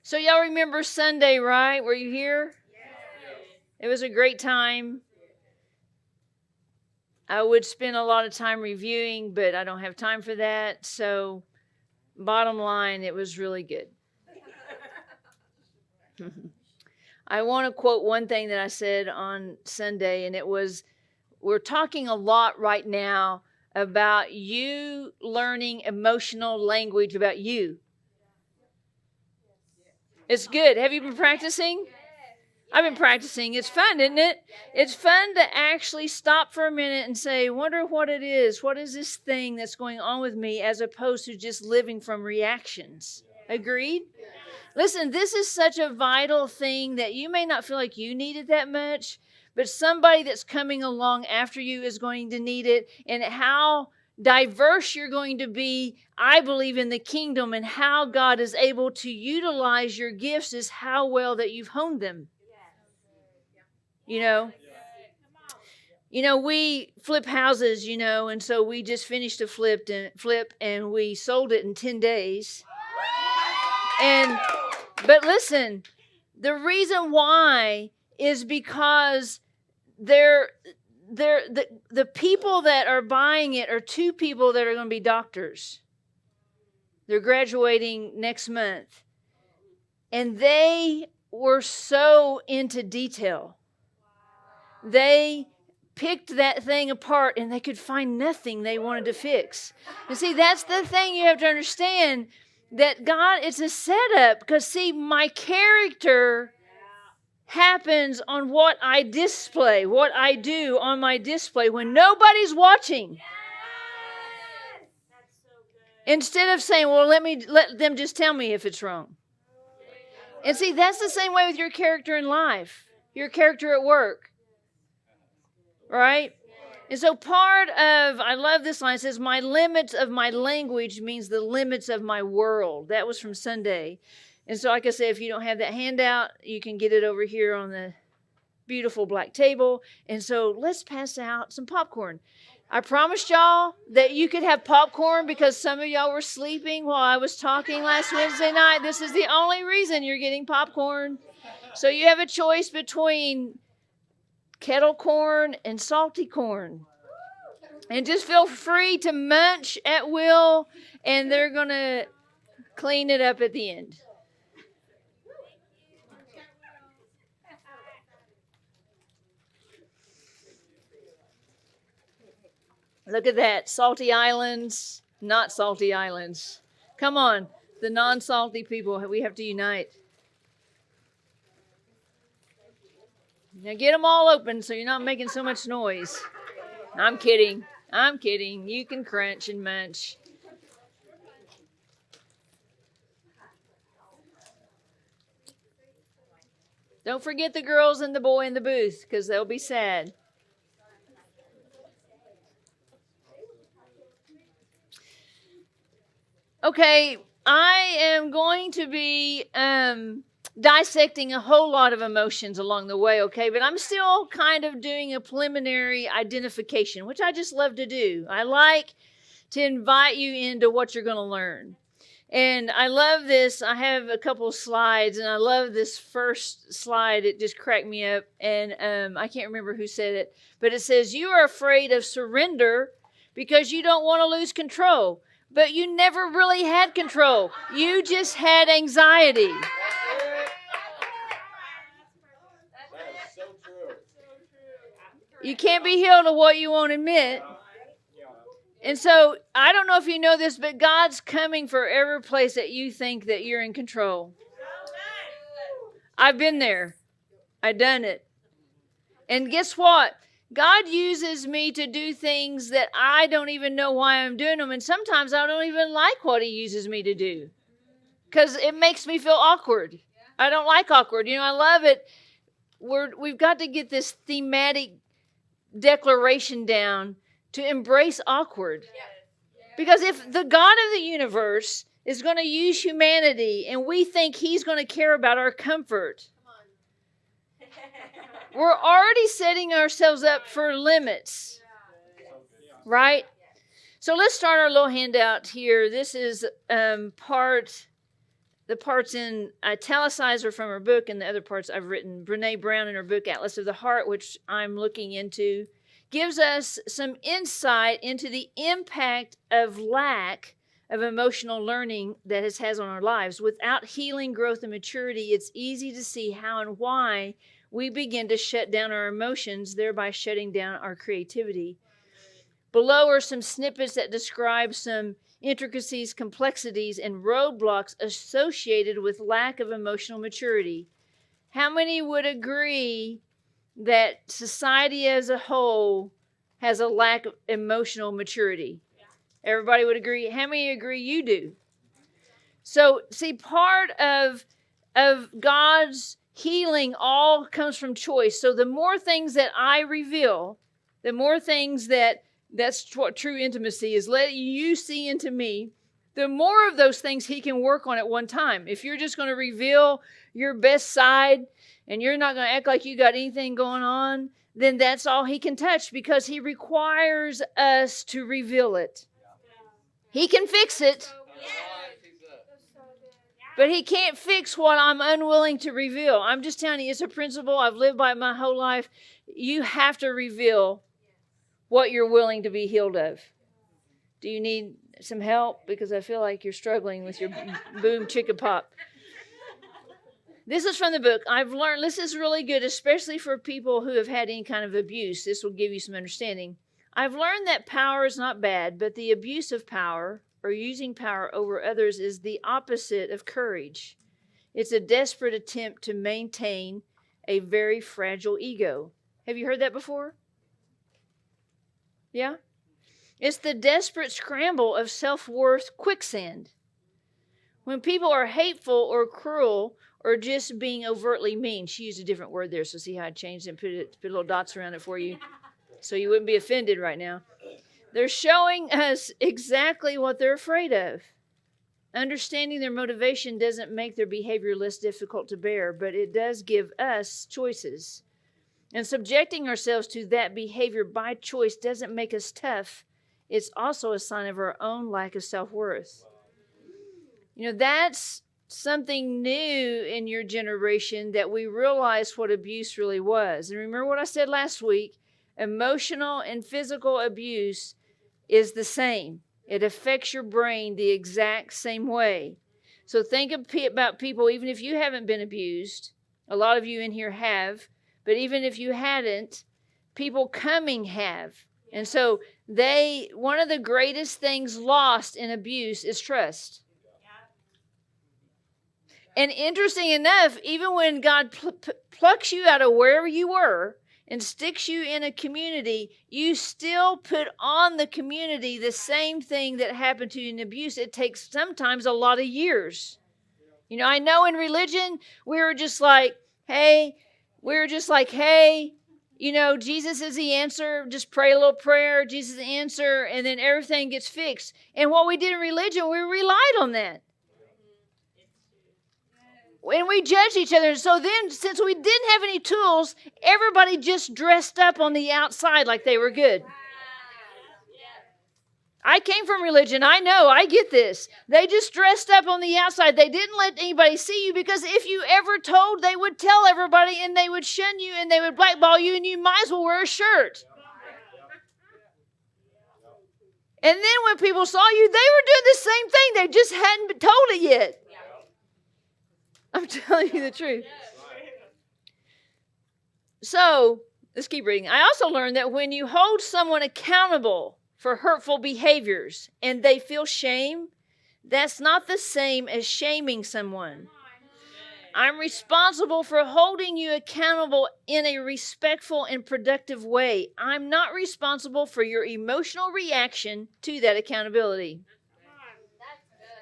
So y'all remember Sunday, right? Were you here? It was a great time. I would spend a lot of time reviewing, but I don't have time for that. So, bottom line, it was really good. I want to quote one thing that I said on Sunday, and it was, we're talking a lot right now about you learning emotional language about you. It's good. Have you been practicing? I've been practicing. It's fun, isn't it? It's fun to actually stop for a minute and say, wonder what it is. What is this thing that's going on with me, as opposed to just living from reactions? Agreed? Listen, this is such a vital thing that you may not feel like you need it that much, but somebody that's coming along after you is going to need it. And how diverse you're going to be, I believe, in the kingdom, and how God is able to utilize your gifts is how well that you've honed them. You know, we flip houses, and so we just finished a flip and we sold it in 10 days. But listen, the reason why is because the people that are buying it are two people that are going to be doctors. They're graduating next month. And they were so into detail. They picked that thing apart and they could find nothing they wanted to fix. And see, that's the thing you have to understand, that God, it's a setup. Because see, my character happens on what I display, what I do on my display when nobody's watching. Instead of saying, well, let them just tell me if it's wrong. And see, that's the same way with your character in life, your character at work. Right? And so I love this line. It says, my limits of my language means the limits of my world. That was from Sunday. And so, like I said, if you don't have that handout, you can get it over here on the beautiful black table. And so let's pass out some popcorn. I promised y'all that you could have popcorn because some of y'all were sleeping while I was talking last Wednesday night. This is the only reason you're getting popcorn. So you have a choice between kettle corn and salty corn. And just feel free to munch at will, and they're going to clean it up at the end. Look at that. Salty islands, not salty islands. Come on, the non-salty people, we have to unite. Now get them all open so you're not making so much noise. I'm kidding. You can crunch and munch. Don't forget the girls and the boy in the booth, because they'll be sad. Okay, I am going to be dissecting a whole lot of emotions along the way, okay? But I'm still kind of doing a preliminary identification, which I just love to do. I like to invite you into what you're going to learn. And I love this. I have a couple of slides, and I love this first slide. It just cracked me up. And I can't remember who said it, but it says, you are afraid of surrender because you don't want to lose control. But you never really had control. You just had anxiety. You can't be healed of what you won't admit. And so, I don't know if you know this, but God's coming for every place that you think that you're in control. I've been there. I've done it. And guess what? God uses me to do things that I don't even know why I'm doing them. And sometimes I don't even like what he uses me to do, because it makes me feel awkward. I don't like awkward. I love it. We've got to get this thematic declaration down to embrace awkward. Because if the God of the universe is going to use humanity and we think he's going to care about our comfort, we're already setting ourselves up for limits, right? So let's start our little handout here. This is part the parts in italicized are from her book, and the other parts I've written. Brene Brown in her book, Atlas of the Heart, which I'm looking into, gives us some insight into the impact of lack of emotional learning that it has on our lives. Without healing, growth, and maturity, it's easy to see how and why we begin to shut down our emotions, thereby shutting down our creativity. Below are some snippets that describe some intricacies, complexities, and roadblocks associated with lack of emotional maturity. How many would agree that society as a whole has a lack of emotional maturity? Everybody would agree. How many agree you do? So, see, part of God's healing all comes from choice. So the more things that I reveal, the more things that's what true intimacy is, let you see into me, the more of those things he can work on at one time. If you're just going to reveal your best side and you're not going to act like you got anything going on, then that's all he can touch, because he requires us to reveal it. He can fix it, but he can't fix what I'm unwilling to reveal. I'm just telling you, it's a principle I've lived by my whole life. You have to reveal what you're willing to be healed of. Do you need some help? Because I feel like you're struggling with your boom chicka pop. This is from the book. I've learned this is really good, especially for people who have had any kind of abuse. This will give you some understanding. I've learned that power is not bad, but the abuse of power or using power over others is the opposite of courage. It's a desperate attempt to maintain a very fragile ego. Have you heard that before? Yeah? It's the desperate scramble of self-worth quicksand. When people are hateful or cruel or just being overtly mean. She used a different word there, so see how I changed it and put little dots around it for you so you wouldn't be offended right now. They're showing us exactly what they're afraid of. Understanding their motivation doesn't make their behavior less difficult to bear, but it does give us choices. And subjecting ourselves to that behavior by choice doesn't make us tough. It's also a sign of our own lack of self-worth. You know, that's something new in your generation, that we realize what abuse really was. And remember what I said last week, emotional and physical abuse is the same. It affects your brain the exact same way. So think about people, even if you haven't been abused, a lot of you in here have, but even if you hadn't, people coming have. And so one of the greatest things lost in abuse is trust. And interesting enough, even when God plucks you out of wherever you were and sticks you in a community, you still put on the community the same thing that happened to you in abuse. It takes sometimes a lot of years. You know, I know in religion, we were just like, hey, you know, Jesus is the answer. Just pray a little prayer. Jesus is the answer. And then everything gets fixed. And what we did in religion, we relied on that. And we judged each other. So then, since we didn't have any tools, everybody just dressed up on the outside like they were good. I came from religion. I know. I get this. They just dressed up on the outside. They didn't let anybody see you, because if you ever told, they would tell everybody, and they would shun you, and they would blackball you, and you might as well wear a shirt. And then when people saw you, they were doing the same thing. They just hadn't told it yet. I'm telling you the truth. So, let's keep reading. I also learned that when you hold someone accountable for hurtful behaviors and they feel shame, that's not the same as shaming someone. I'm responsible for holding you accountable in a respectful and productive way. I'm not responsible for your emotional reaction to that accountability.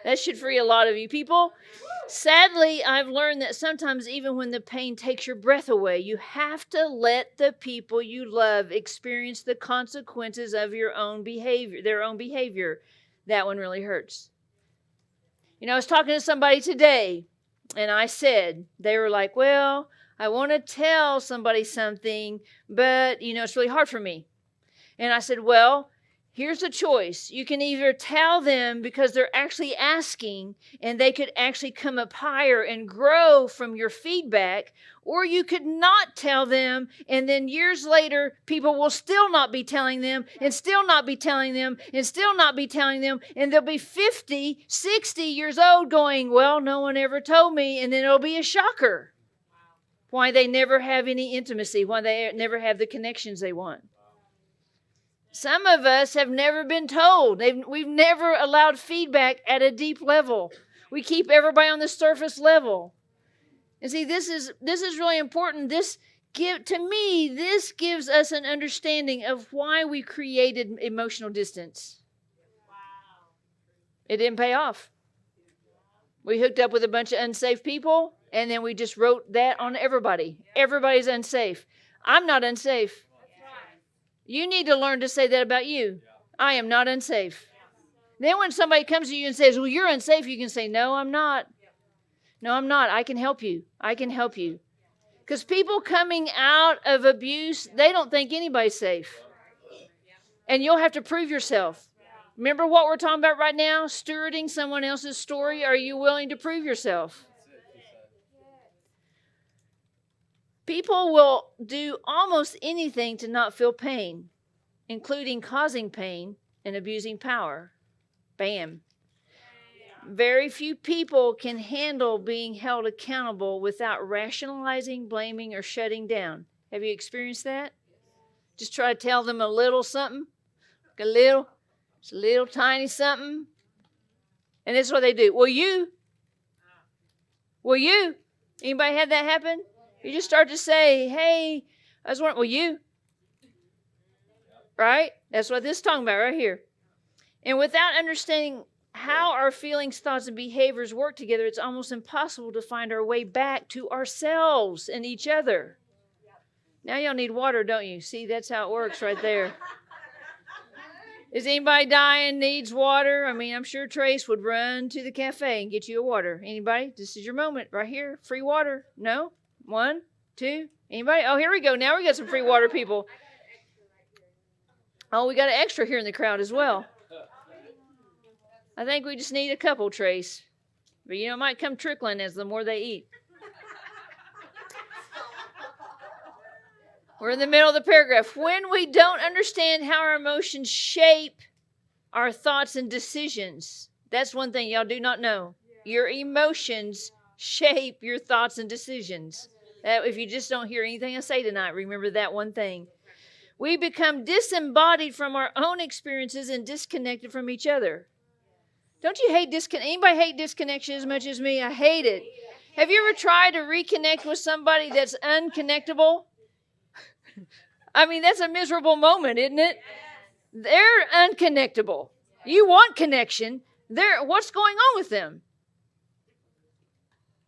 That should free a lot of you people. Sadly, I've learned that sometimes even when the pain takes your breath away, you have to let the people you love experience the consequences of their own behavior. That one really hurts. You know, I was talking to somebody today, and I said, they were like, well, I want to tell somebody something, but, you know, it's really hard for me. And I said, well, Here's a choice. You can either tell them because they're actually asking and they could actually come up higher and grow from your feedback, or you could not tell them, and then years later, people will still not be telling them and still not be telling them and still not be telling them, and they'll be 50, 60 years old going, well, no one ever told me, and then it'll be a shocker. Why they never have any intimacy, why they never have the connections they want. Some of us have never been told. We've never allowed feedback at a deep level. We keep everybody on the surface level. And see, this is really important. This gives us an understanding of why we created emotional distance. It didn't pay off. We hooked up with a bunch of unsafe people, and then we just wrote that on everybody. Everybody's unsafe. I'm not unsafe. You need to learn to say that about you. I am not unsafe. Then when somebody comes to you and says, well, you're unsafe, you can say, no, I'm not. No, I'm not. I can help you. I can help you. Because people coming out of abuse, they don't think anybody's safe. And you'll have to prove yourself. Remember what we're talking about right now? Stewarding someone else's story. Are you willing to prove yourself? People will do almost anything to not feel pain, including causing pain and abusing power. Bam. Very few people can handle being held accountable without rationalizing, blaming, or shutting down. Have you experienced that? Just try to tell them a little something, just a little tiny something. And this is what they do. Will you? Anybody had that happen? You just start to say, hey, I was wondering, will you? Right? That's what this is talking about right here. And without understanding how our feelings, thoughts, and behaviors work together, it's almost impossible to find our way back to ourselves and each other. Now y'all need water, don't you? See, that's how it works right there. Is anybody dying, needs water? I mean, I'm sure Trace would run to the cafe and get you a water. Anybody? This is your moment right here. Free water. No? 1, 2. Anybody? Oh, here we go. Now we got some free water people. Oh, we got an extra here in the crowd as well. I think we just need a couple, Trace. But it might come trickling as the more they eat. We're in the middle of the paragraph. When we don't understand how our emotions shape our thoughts and decisions, that's one thing y'all do not know. Your emotions shape your thoughts and decisions. If you just don't hear anything I say tonight, remember that one thing. We become disembodied from our own experiences and disconnected from each other. Don't you hate anybody hate disconnection as much as me? I hate it. Have you ever tried to reconnect with somebody that's unconnectable? I mean, that's a miserable moment, isn't it? They're unconnectable. You want connection. What's going on with them?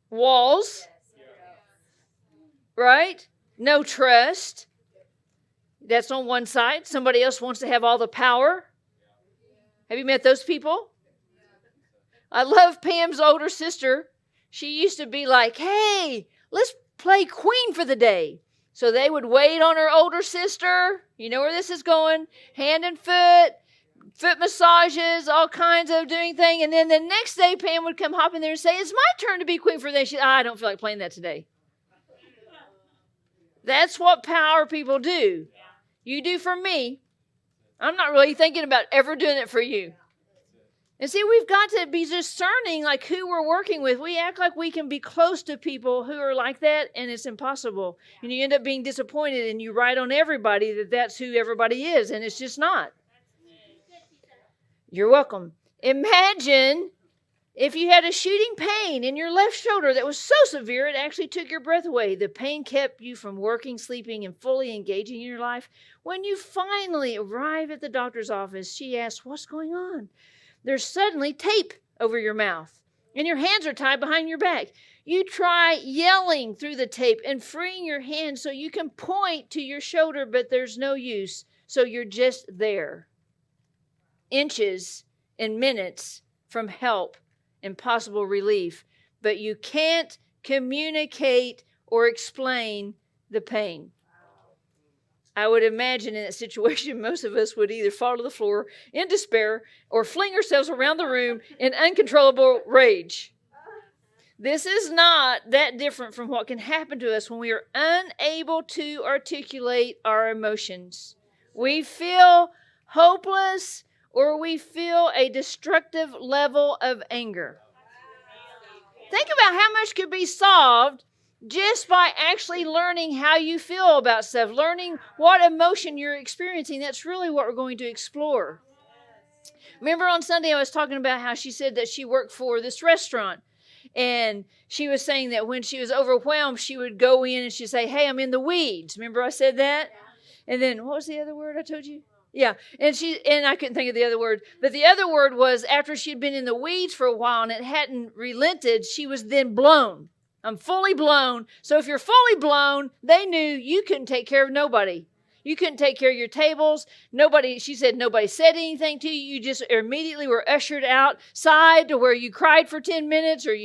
Walls. Right? No trust. That's on one side. Somebody else wants to have all the power. Have you met those people? I love Pam's older sister. She used to be like, hey, let's play queen for the day. So they would wait on her older sister. You know where this is going. Hand and foot massages, all kinds of doing things. And then the next day, Pam would come hop in there and say, it's my turn to be queen for the day. She said, I don't feel like playing that today. That's what power people do. You do for me. I'm not really thinking about ever doing it for you. And see, we've got to be discerning like who we're working with. We act like we can be close to people who are like that, and it's impossible. And you end up being disappointed, and you write on everybody that that's who everybody is, and it's just not. You're welcome. Imagine if you had a shooting pain in your left shoulder that was so severe it actually took your breath away. The pain kept you from working, sleeping, and fully engaging in your life. When you finally arrive at the doctor's office, she asks, what's going on? There's suddenly tape over your mouth, and your hands are tied behind your back. You try yelling through the tape and freeing your hands so you can point to your shoulder, but there's no use, so you're just there. Inches and minutes from help and possible relief, but you can't communicate or explain the pain. I would imagine in that situation, most of us would either fall to the floor in despair or fling ourselves around the room in uncontrollable rage. This is not that different from what can happen to us when we are unable to articulate our emotions. We feel hopeless or we feel a destructive level of anger. Think about how much could be solved just by actually learning how you feel about stuff, learning what emotion you're experiencing. That's really what we're going to explore. Remember on Sunday I was talking about how she said that she worked for this restaurant. And she was saying that when she was overwhelmed, she would go in and she'd say, hey, I'm in the weeds. Remember I said that? And then what was the other word I told you? Yeah, and I couldn't think of the other word. But the other word was after she'd been in the weeds for a while and it hadn't relented, she was then blown. I'm fully blown. So if you're fully blown, they knew you couldn't take care of nobody. You couldn't take care of your tables. She said nobody said anything to you. You just immediately were ushered outside to where you cried for 10 minutes or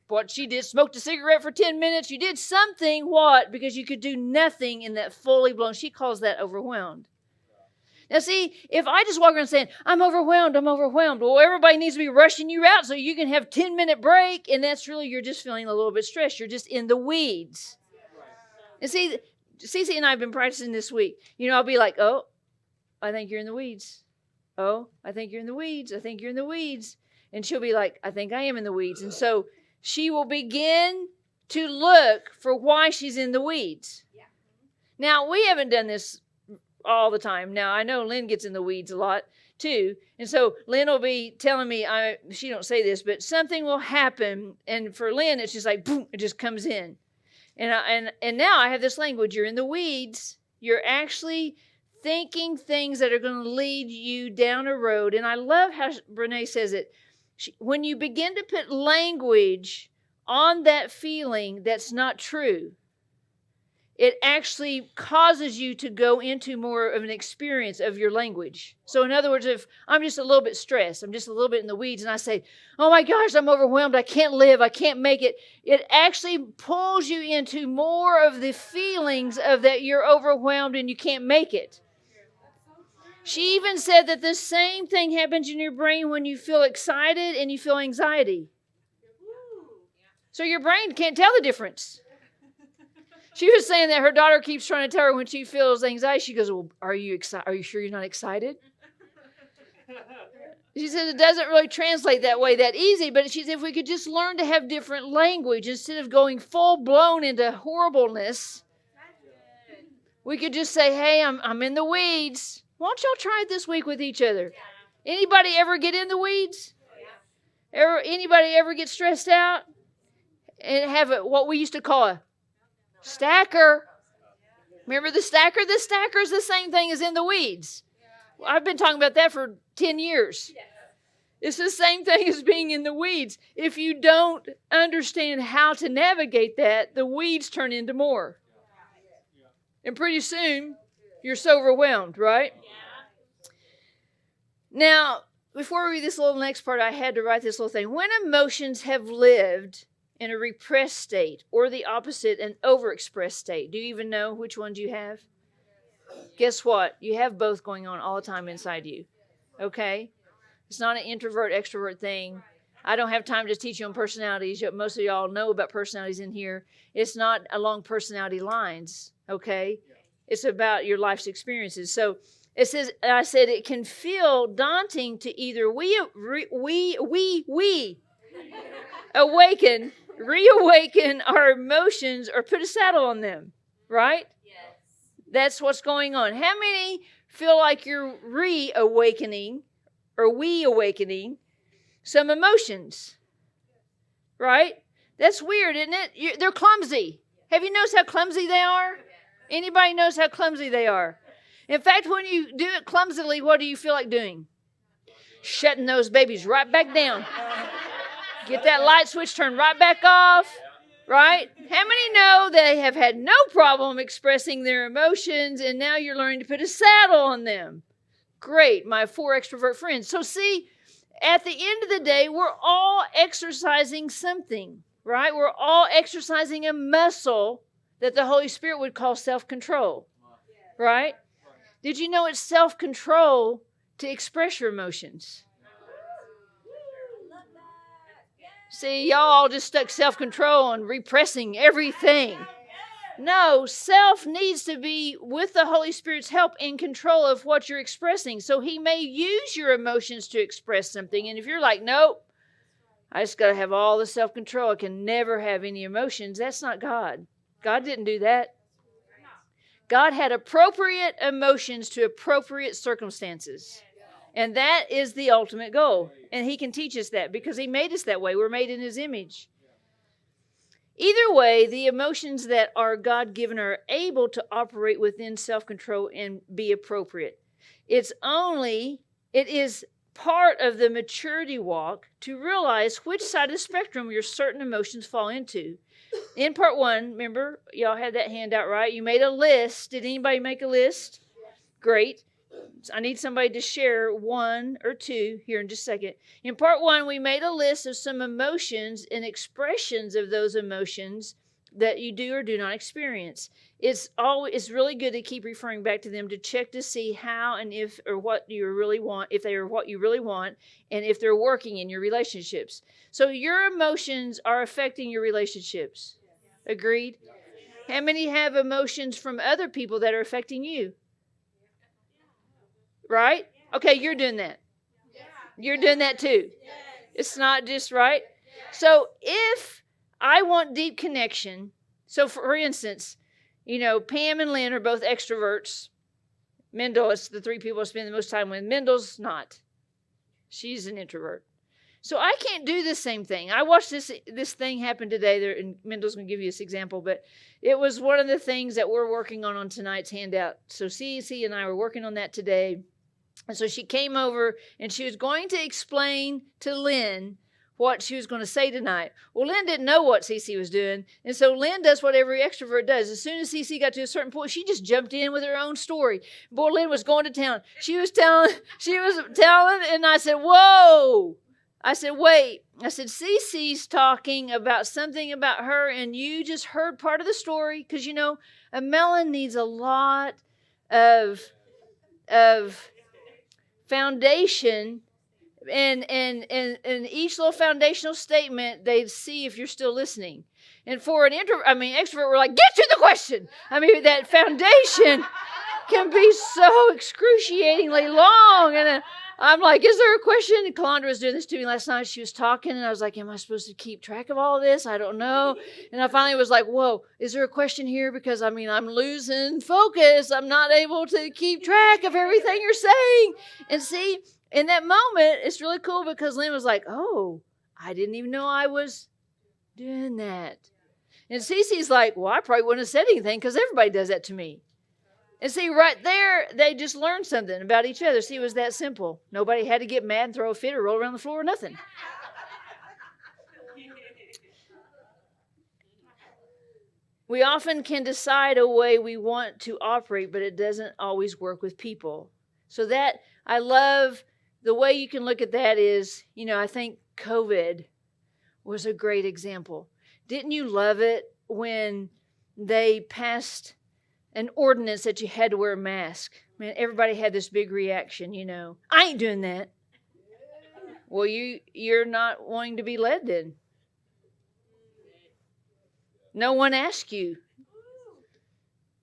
what she did, smoked a cigarette for 10 minutes. You did something, because you could do nothing in that fully blown. She calls that overwhelmed. Now see, if I just walk around saying, I'm overwhelmed, well, everybody needs to be rushing you out so you can have 10-minute break, and that's really, you're just feeling a little bit stressed. You're just in the weeds. And see, Cece and I have been practicing this week. I'll be like, oh, I think you're in the weeds. Oh, I think you're in the weeds. I think you're in the weeds. And she'll be like, I think I am in the weeds. And so she will begin to look for why she's in the weeds. Yeah. Now, we haven't done this all the time. Now, I know Lynn gets in the weeds a lot too. And so Lynn will be telling me, she don't say this, but something will happen. And for Lynn, it's just like, boom, it just comes in. And now I have this language. You're in the weeds. You're actually thinking things that are going to lead you down a road. And I love how Brene says it. When you begin to put language on that feeling that's not true, it actually causes you to go into more of an experience of your language. So in other words, if I'm just a little bit stressed, I'm just a little bit in the weeds, and I say, oh my gosh, I'm overwhelmed, I can't live, I can't make it, it actually pulls you into more of the feelings of that you're overwhelmed and you can't make it. She even said that the same thing happens in your brain when you feel excited and you feel anxiety. So your brain can't tell the difference. She was saying that her daughter keeps trying to tell her when she feels anxiety. She goes, well, are you excited? Are you sure you're not excited? She says it doesn't really translate that way that easy, but she said if we could just learn to have different language instead of going full blown into horribleness, we could just say, hey, I'm in the weeds. Why don't y'all try it this week with each other? Anybody ever get in the weeds? Anybody ever get stressed out and have what we used to call a stacker? Remember the stacker? The stacker is the same thing as in the weeds. Well, I've been talking about that for 10 years. It's the same thing as being in the weeds. If you don't understand how to navigate that, the weeds turn into more. And pretty soon, you're so overwhelmed, right? Now, before we read this little next part, I had to write this little thing. When emotions have lived in a repressed state, or the opposite, an overexpressed state. Do you even know which ones you have? Guess what? You have both going on all the time inside you. Okay? It's not an introvert, extrovert thing. I don't have time to teach you on personalities. Most of y'all know about personalities in here. It's not along personality lines. Okay? It's about your life's experiences. So it says, I said it can feel daunting to either reawaken our emotions or put a saddle on them, right? Yes. That's what's going on. How many feel like you're reawakening or awakening some emotions, right? That's weird, isn't it? They're clumsy. Have you noticed how clumsy they are? Anybody knows how clumsy they are? In fact, when you do it clumsily, what do you feel like doing? Shutting those babies right back down. Get that light switch turned right back off, right? How many know they have had no problem expressing their emotions and now you're learning to put a saddle on them? Great, my 4 extrovert friends. So see, at the end of the day, we're all exercising something, right? We're all exercising a muscle that the Holy Spirit would call self-control, right? Did you know it's self-control to express your emotions? See, y'all all just stuck self-control and repressing everything. No, self needs to be, with the Holy Spirit's help, in control of what you're expressing. So he may use your emotions to express something. And if you're like, nope, I just got to have all the self-control, I can never have any emotions, that's not God. God didn't do that. God had appropriate emotions to appropriate circumstances. And that is the ultimate goal. And he can teach us that because he made us that way. We're made in his image. Either way, the emotions that are God-given are able to operate within self-control and be appropriate. It is part of the maturity walk to realize which side of the spectrum your certain emotions fall into. In part 1, remember, y'all had that handout, right? You made a list. Did anybody make a list? Great. I need somebody to share 1 or 2 here in just a second. In part 1, we made a list of some emotions and expressions of those emotions that you do or do not experience. It's really good to keep referring back to them to check to see how and if or what you really want, if they are what you really want, and if they're working in your relationships. So your emotions are affecting your relationships. Agreed? How many have emotions from other people that are affecting you? Right? Okay, you're doing that. You're doing that too. It's not just right. So if I want deep connection, so for instance, Pam and Lynn are both extroverts. Mendel is the 3 people I spend the most time with. Mendel's not. She's an introvert. So I can't do the same thing. I watched this thing happen today, and Mendel's going to give you this example, but it was one of the things that we're working on tonight's handout. So CEC and I were working on that today. And so she came over and she was going to explain to Lynn what she was going to say tonight. Well, Lynn didn't know what Cece was doing. And so Lynn does what every extrovert does. As soon as Cece got to a certain point, she just jumped in with her own story. Boy, Lynn was going to town. She was telling, and I said, whoa. I said, wait. I said, Cece's talking about something about her, and you just heard part of the story. Because, a melon needs a lot of foundation, and each little foundational statement, they see if you're still listening. And for an extrovert, we're like, get to the question. That foundation can be so excruciatingly long. And I'm like, is there a question? And Calandra was doing this to me last night. She was talking, and I was like, am I supposed to keep track of all of this? I don't know. And I finally was like, whoa, is there a question here? Because, I'm losing focus. I'm not able to keep track of everything you're saying. And see, in that moment, it's really cool because Lynn was like, oh, I didn't even know I was doing that. And Cece's like, well, I probably wouldn't have said anything because everybody does that to me. And see, right there, they just learned something about each other. See, it was that simple. Nobody had to get mad and throw a fit or roll around the floor or nothing. We often can decide a way we want to operate, but it doesn't always work with people. So that, I love the way you can look at that is, I think COVID was a great example. Didn't you love it when they passed an ordinance that you had to wear a mask? Man, everybody had this big reaction, I ain't doing that. Well, you're not wanting to be led then. No one asked you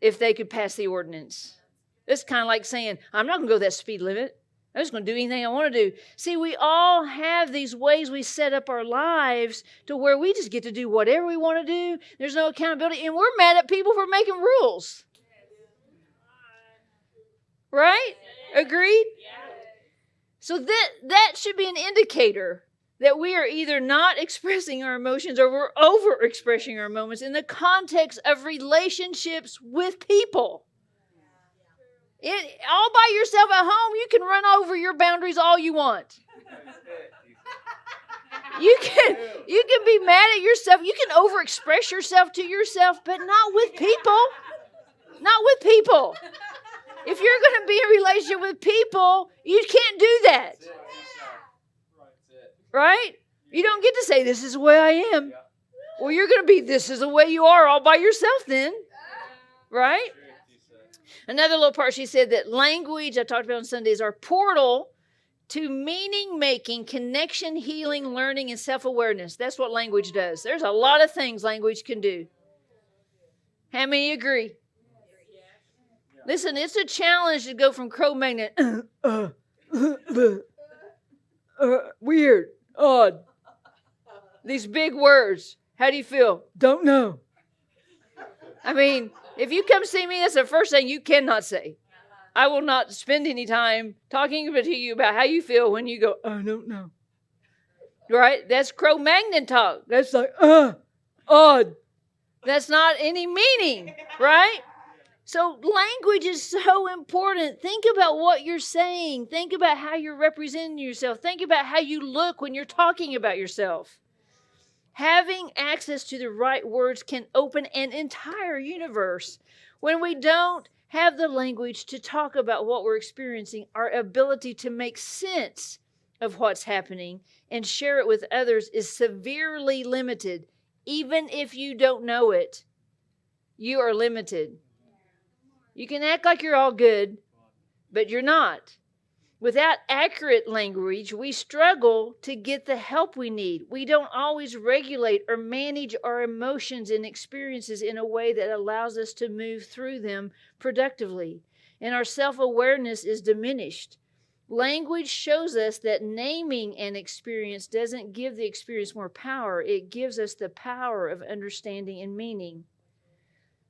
if they could pass the ordinance. It's kind of like saying, I'm not going to go that speed limit. I'm just going to do anything I want to do. See, we all have these ways we set up our lives to where we just get to do whatever we want to do. There's no accountability. And we're mad at people for making rules. Right? Agreed? So that should be an indicator that we are either not expressing our emotions or we're over-expressing our moments in the context of relationships with people. All by yourself at home, you can run over your boundaries all you want. You can be mad at yourself. You can overexpress yourself to yourself, but not with people. Not with people. If you're going to be in a relationship with people, you can't do that. Right? You don't get to say, this is the way I am. Well, you're going to be, this is the way you are all by yourself then. Right? Another little part, she said that language, I talked about on Sunday, is our portal to meaning making, connection, healing, learning, and self-awareness. That's what language does. There's a lot of things language can do. How many agree? Listen, it's a challenge to go from Cro-Magnon, weird, odd, these big words. How do you feel? Don't know. I mean, if you come see me, that's the first thing you cannot say. I will not spend any time talking to you about how you feel when you go, I don't know. Right? That's Cro-Magnon talk. That's like, odd. That's not any meaning, right? So language is so important. Think about what you're saying. Think about how you're representing yourself. Think about how you look when you're talking about yourself. Having access to the right words can open an entire universe. When we don't have the language to talk about what we're experiencing, our ability to make sense of what's happening and share it with others is severely limited. Even if you don't know it, you are limited. You can act like you're all good, but you're not. Without accurate language, we struggle to get the help we need. We don't always regulate or manage our emotions and experiences in a way that allows us to move through them productively, and our self-awareness is diminished. Language shows us that naming an experience doesn't give the experience more power. It gives us the power of understanding and meaning.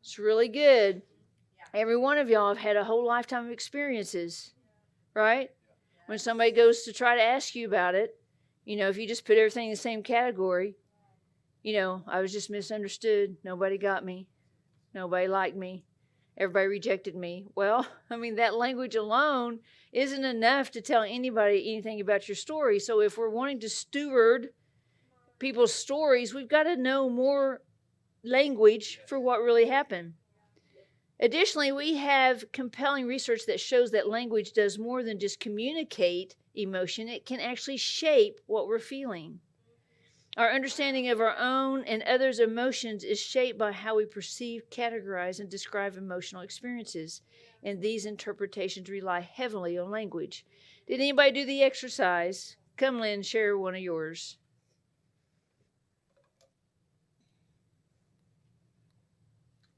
It's really good. Every one of y'all have had a whole lifetime of experiences, right? When somebody goes to try to ask you about it, if you just put everything in the same category, I was just misunderstood. Nobody got me. Nobody liked me. Everybody rejected me. Well, that language alone isn't enough to tell anybody anything about your story. So if we're wanting to steward people's stories, we've got to know more language for what really happened. Additionally, we have compelling research that shows that language does more than just communicate emotion. It can actually shape what we're feeling. Our understanding of our own and others' emotions is shaped by how we perceive, categorize, and describe emotional experiences. And these interpretations rely heavily on language. Did anybody do the exercise? Come, Lynn, share one of yours.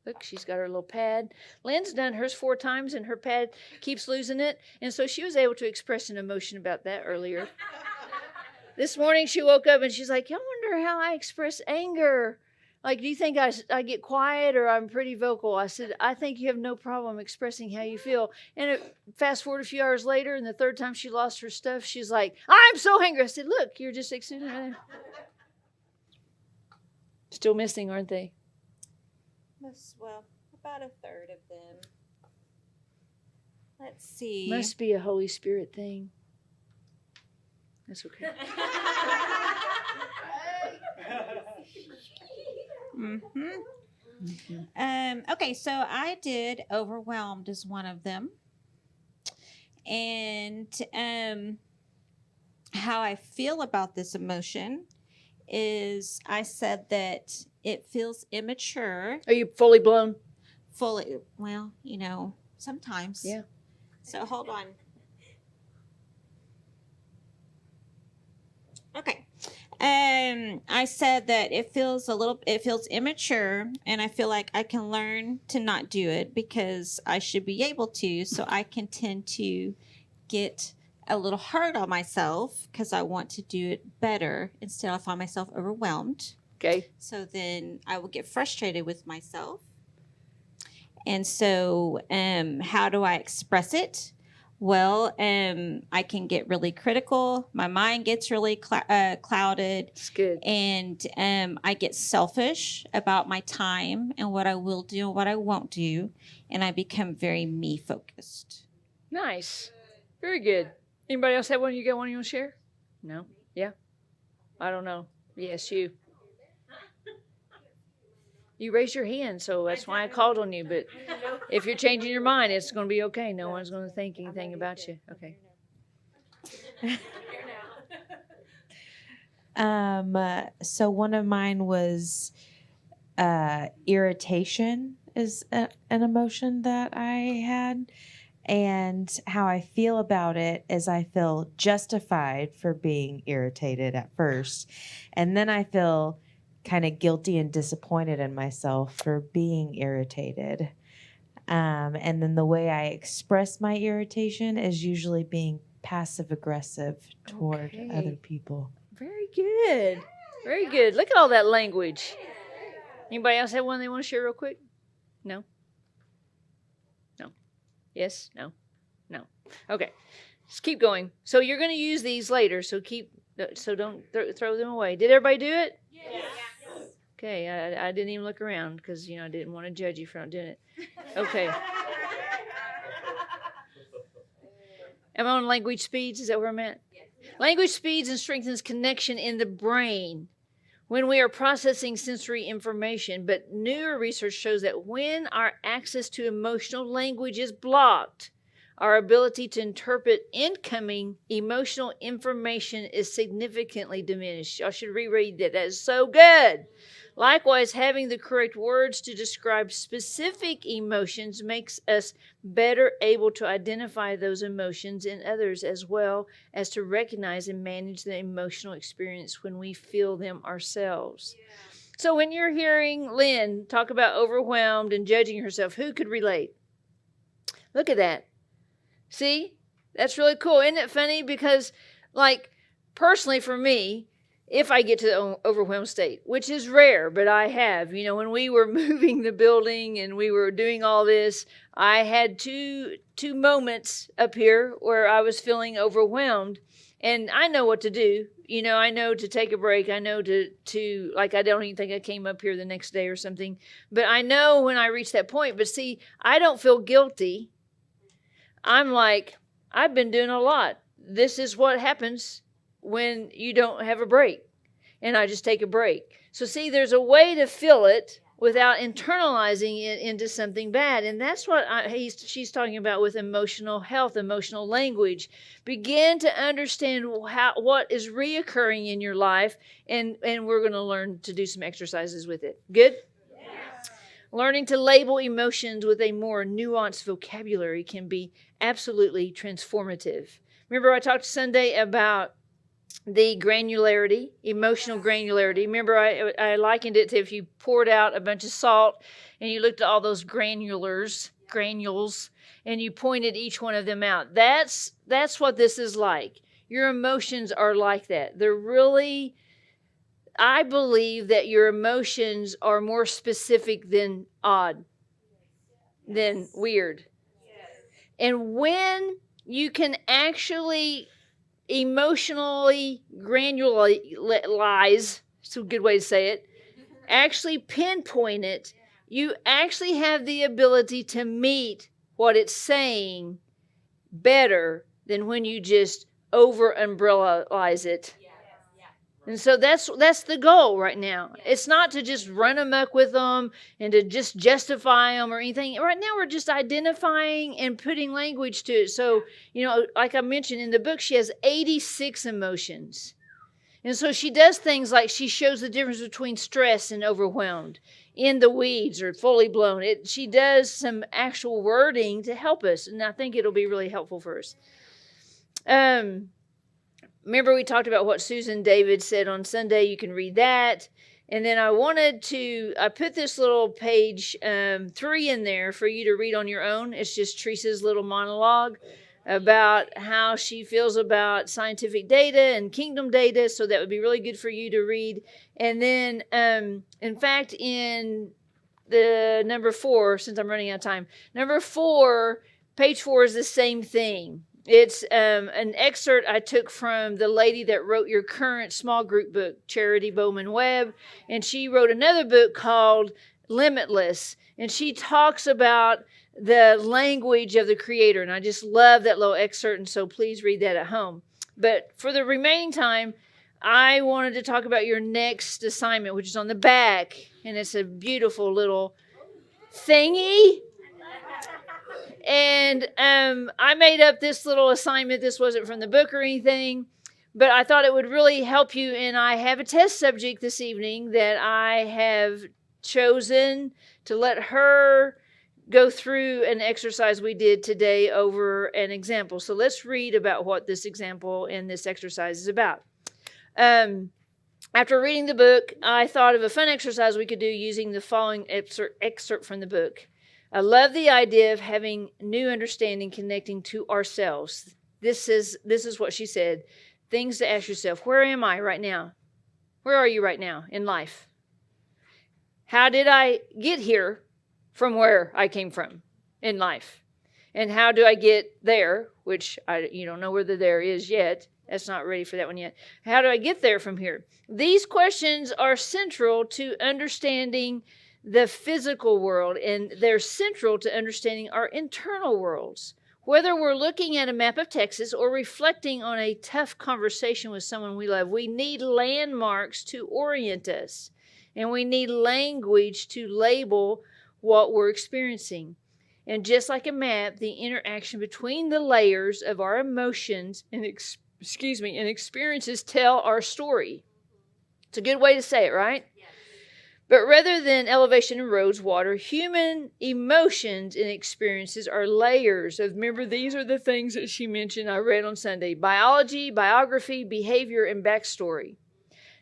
Look, she's got her little pad. Lynn's done hers 4 times, and her pad keeps losing it. And so she was able to express an emotion about that earlier. This morning she woke up and she's like, I wonder how I express anger. Like, do you think I get quiet or I'm pretty vocal? I said, I think you have no problem expressing how you feel. And fast forward a few hours later, and the 3rd time she lost her stuff, she's like, I'm so angry. I said, look, you're just exuding right there. Still missing, aren't they? Well, about a third of them. Let's see. Must be a Holy Spirit thing. That's okay. Okay, so I did overwhelmed as one of them. And how I feel about this emotion is I said that it feels immature. Are you fully blown? Well, sometimes. Yeah. So hold on. Okay. I said that it feels immature, and I feel like I can learn to not do it because I should be able to. So I can tend to get a little hard on myself because I want to do it better. Instead, I find myself overwhelmed. Okay. So then I will get frustrated with myself. And so how do I express it? Well, I can get really critical. My mind gets really clouded. That's good. And I get selfish about my time and what I will do and what I won't do. And I become very me-focused. Nice. Very good. Anybody else have one? You got one you want to share? No? Yeah? I don't know. Yes, you. You raised your hand, so that's why I called on you. But if you're changing your mind, it's going to be okay. No one's going to think anything about you. Okay. So one of mine was irritation. is an emotion that I had. And how I feel about it is I feel justified for being irritated at first. And then I feel kind of guilty and disappointed in myself for being irritated. And then the way I express my irritation is usually being passive aggressive toward other people. Very good. Very good. Look at all that language. Anybody else have one they want to share real quick? No? No. Yes? No? No. Okay. Just keep going. So you're going to use these later, so don't throw them away. Did everybody do it? Yes. Okay, I didn't even look around because, I didn't want to judge you for not doing it. Okay. Am I on language speeds? Is that where I'm at? Yes. Language speeds and strengthens connection in the brain when we are processing sensory information. But newer research shows that when our access to emotional language is blocked, our ability to interpret incoming emotional information is significantly diminished. I should reread that. That is so good. Likewise, having the correct words to describe specific emotions makes us better able to identify those emotions in others, as well as to recognize and manage the emotional experience when we feel them ourselves. Yeah. So when you're hearing Lynn talk about overwhelmed and judging herself, who could relate? Look at that. See? That's really cool. Isn't it funny? Because, personally for me, if I get to the overwhelmed state, which is rare, but I have. When we were moving the building and we were doing all this, I had two moments up here where I was feeling overwhelmed. And I know what to do. I know to take a break. I know to I don't even think I came up here the next day or something. But I know when I reach that point. But see, I don't feel guilty. I'm like, I've been doing a lot. This is what happens when you don't have a break. And I just take a break. So see, there's a way to feel it without internalizing it into something bad. And that's what she's talking about with emotional health, emotional language. Begin to understand what is reoccurring in your life. And we're going to learn to do some exercises with it. Good? Yes. Learning to label emotions with a more nuanced vocabulary can be absolutely transformative. Remember I talked Sunday about the granularity, emotional granularity. Remember, I likened it to if you poured out a bunch of salt and you looked at all those granules, and you pointed each one of them out. That's what this is like. Your emotions are like that. They're really, I believe that your emotions are more specific than odd, than weird. And when you can actually emotionally granularize, it's a good way to say it, actually pinpoint it, you actually have the ability to meet what it's saying better than when you just over umbrellaize it. And so that's the goal right now. It's not to just run amok with them and to just justify them or anything. Right now we're just identifying and putting language to it. So, like I mentioned in the book, she has 86 emotions. And so she does things like she shows the difference between stress and overwhelmed, in the weeds or fully blown. She does some actual wording to help us. And I think it'll be really helpful for us. Remember we talked about what Susan David said on Sunday. You can read that. And then I put this little page 3 in there for you to read on your own. It's just Teresa's little monologue about how she feels about scientific data and kingdom data. So that would be really good for you to read. And then, in fact, in the number 4, since I'm running out of time, number 4, page 4 is the same thing. It's an excerpt I took from the lady that wrote your current small group book, Charity Bowman Webb. And she wrote another book called Limitless. And she talks about the language of the Creator. And I just love that little excerpt. And so please read that at home. But for the remaining time, I wanted to talk about your next assignment, which is on the back. And it's a beautiful little thingy. And I made up this little assignment. This wasn't from the book or anything, but I thought it would really help you. And I have a test subject this evening that I have chosen to let her go through an exercise we did today over an example. So let's read about what this example and this exercise is about. After reading the book, I thought of a fun exercise we could do using the following excerpt from the book. I love the idea of having new understanding connecting to ourselves. This is what she said. Things to ask yourself. Where am I right now? Where are you right now in life? How did I get here from where I came from in life? And how do I get there? Which you don't know where the there is yet. That's not ready for that one yet. How do I get there from here? These questions are central to understanding the physical world, and they're central to understanding our internal worlds. Whether we're looking at a map of Texas or reflecting on a tough conversation with someone we love, we need landmarks to orient us, and we need language to label what we're experiencing. And just like a map, the interaction between the layers of our emotions and experiences tell our story. It's a good way to say it, right? Yes. But rather than elevation and roads, water, human emotions and experiences are layers of, remember, these are the things that she mentioned I read on Sunday: biology, biography, behavior, and backstory.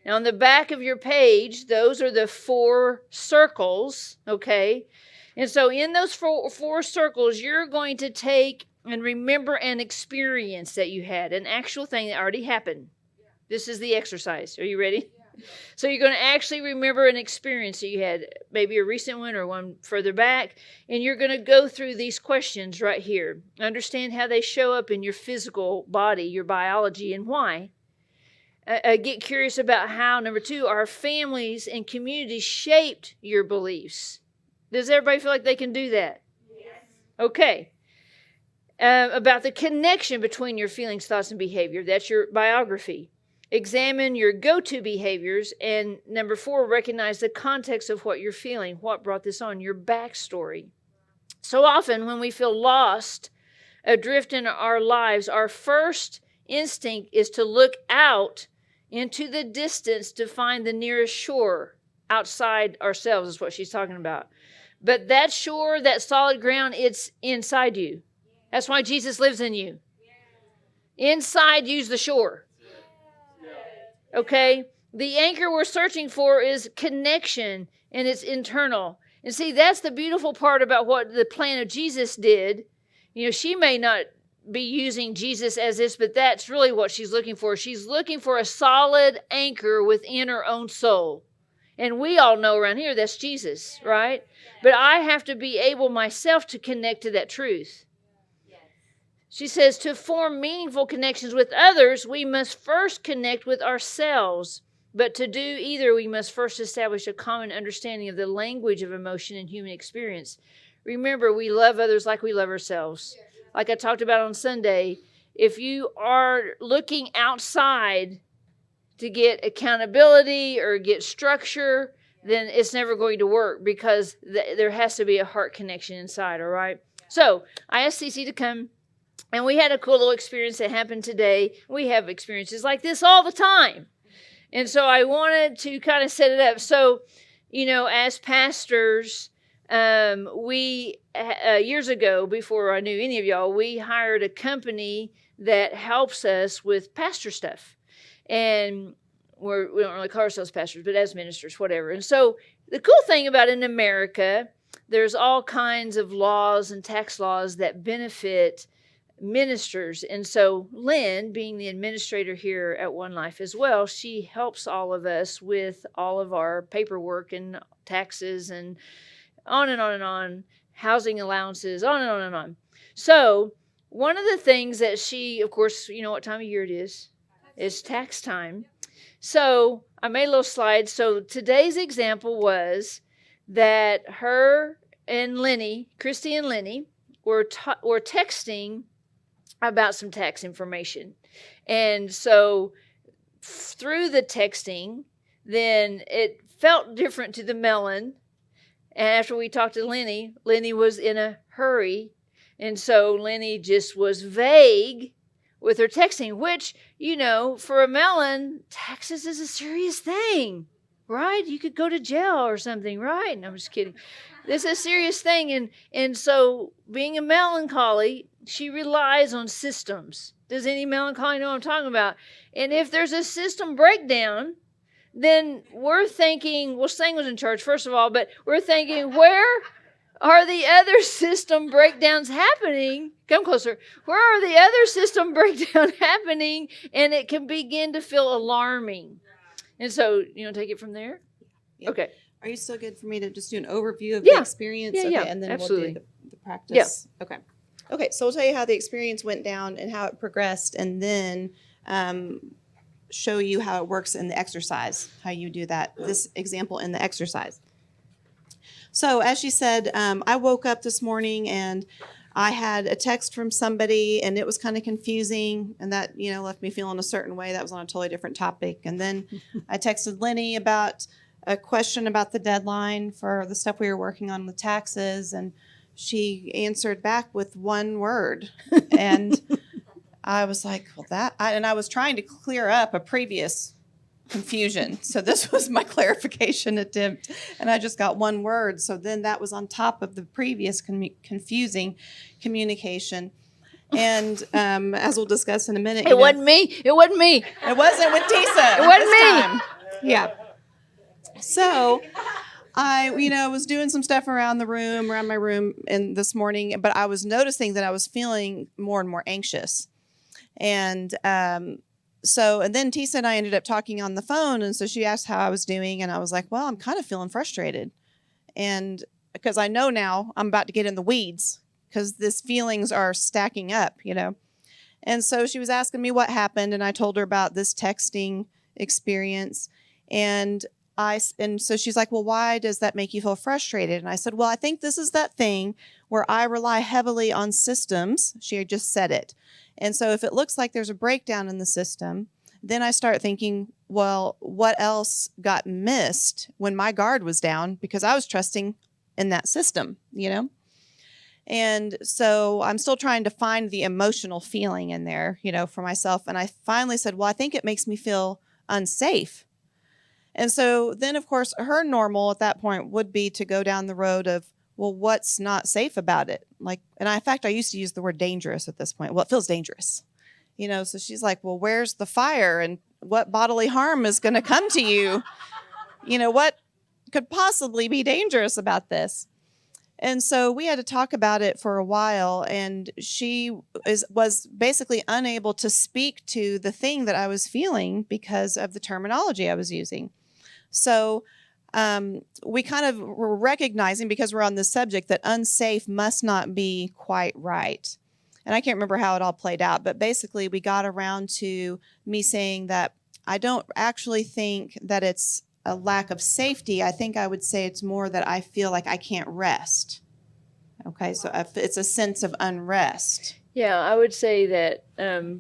Now, on the back of your page, those are the 4 circles, okay? And so in those four circles, you're going to take and remember an experience that you had, an actual thing that already happened. Yeah. This is the exercise. Are you ready? Yeah. So you're going to actually remember an experience that you had, maybe a recent one or one further back, and you're going to go through these questions right here. Understand how they show up in your physical body, your biology, and why. Get curious about how, number 2, our families and communities shaped your beliefs. Does everybody feel like they can do that? Yes. Okay. About the connection between your feelings, thoughts, and behavior. That's your biography. Examine your go-to behaviors. And number 4, recognize the context of what you're feeling. What brought this on? Your backstory. So often when we feel lost, adrift in our lives, our first instinct is to look out into the distance to find the nearest shore. Outside ourselves is what she's talking about. But that shore, that solid ground, it's inside you. That's why Jesus lives in you. Inside you's the shore. Okay? The anchor we're searching for is connection, and it's internal. And see, that's the beautiful part about what the plan of Jesus did. You know, she may not be using Jesus as this, but that's really what she's looking for. She's looking for a solid anchor within her own soul. And we all know around here that's Jesus, right? But I have to be able myself to connect to that truth. She says to form meaningful connections with others, we must first connect with ourselves. But to do either, we must first establish a common understanding of the language of emotion and human experience. Remember, we love others like we love ourselves. Like I talked about on Sunday, if you are looking outside to get accountability or get structure, then it's never going to work, because there has to be a heart connection inside, all right? So I asked Cece to come, and we had a cool little experience that happened today. We have experiences like this all the time. And so I wanted to kind of set it up. So, you know, as pastors, we years ago, before I knew any of y'all, we hired a company that helps us with pastor stuff. And we don't really call ourselves pastors, but as ministers, whatever. And so the cool thing about in America, there's all kinds of laws and tax laws that benefit ministers. And so Lynn, being the administrator here at One Life as well, she helps all of us with all of our paperwork and taxes and on and on and on, housing allowances, on and on and on. So one of the things that she, of course, you know what time of year it is? It's tax time. So I made a little slide. So today's example was that her and Lenny, Christy and Lenny, were texting about some tax information. And so through the texting, then it felt different to the melon. And after we talked to Lenny, Lenny was in a hurry. And so Lenny just was vague with her texting, which, you know, for a melon, taxes is a serious thing. right? You could go to jail or something, right? No, I'm just kidding. This is a serious thing. And so being a melancholy, she relies on systems. Does any melancholy know what I'm talking about? And if there's a system breakdown, then we're thinking, well, Sting was in church, first of all, but we're thinking, where are the other system breakdowns happening? Come closer. Where are the other system breakdowns happening? And it can begin to feel alarming. And so, take it from there? Yep. Okay. Are you still good for me to just do an overview of Yeah. the experience? Yeah, okay, yeah, and then absolutely. we'll do the practice. Yeah. Okay. Okay, so we'll tell you how the experience went down and how it progressed, and then show you how it works in the exercise, how you do that, this example in the exercise. So as she said, I woke up this morning and I had a text from somebody and it was kind of confusing, and that, left me feeling a certain way. That was on a totally different topic. And then I texted Lenny about a question about the deadline for the stuff we were working on with taxes, and she answered back with one word. And I was like, and I was trying to clear up a previous confusion. So this was my clarification attempt, and I just got one word. So then that was on top of the previous confusing communication. And as we'll discuss in a minute, It wasn't me. It wasn't me. It wasn't with Tisa. It wasn't this me. time. Yeah. So I, was doing some stuff around my room this morning, but I was noticing that I was feeling more and more anxious. And and then Tisa and I ended up talking on the phone. And so she asked how I was doing. And I was like, well, I'm kind of feeling frustrated. And because I know now I'm about to get in the weeds because these feelings are stacking up, And so she was asking me what happened. And I told her about this texting experience. And so she's like, well, why does that make you feel frustrated? And I said, well, I think this is that thing where I rely heavily on systems. She had just said it. And so if it looks like there's a breakdown in the system, then I start thinking, well, what else got missed when my guard was down? Because I was trusting in that system, And so I'm still trying to find the emotional feeling in there, for myself. And I finally said, well, I think it makes me feel unsafe. And so then, of course, her normal at that point would be to go down the road of, well, what's not safe about it? In fact, I used to use the word dangerous at this point. Well, it feels dangerous, so she's like, well, where's the fire and what bodily harm is going to come to you? What could possibly be dangerous about this? And so we had to talk about it for a while, and she was basically unable to speak to the thing that I was feeling because of the terminology I was using. So we kind of were recognizing, because we're on this subject, that unsafe must not be quite right. And I can't remember how it all played out, but basically we got around to me saying that I don't actually think that it's a lack of safety. I think I would say it's more that I feel like I can't rest. Okay, so it's a sense of unrest. Yeah, I would say that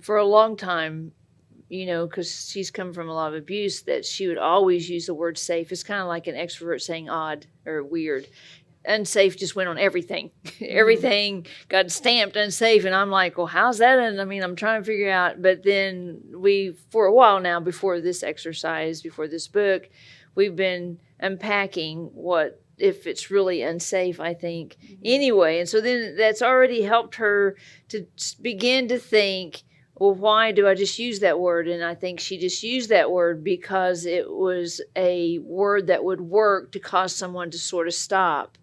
for a long time, because she's come from a lot of abuse, that she would always use the word safe. It's kind of like an extrovert saying odd or weird. Unsafe just went on everything. Everything got stamped unsafe. And I'm like, well, how's that? And I'm trying to figure out. But then for a while now, before this exercise, before this book, we've been unpacking what if it's really unsafe, I think, anyway. And so then that's already helped her to begin to think, well, why do I just use that word? And I think she just used that word because it was a word that would work to cause someone to sort of stop.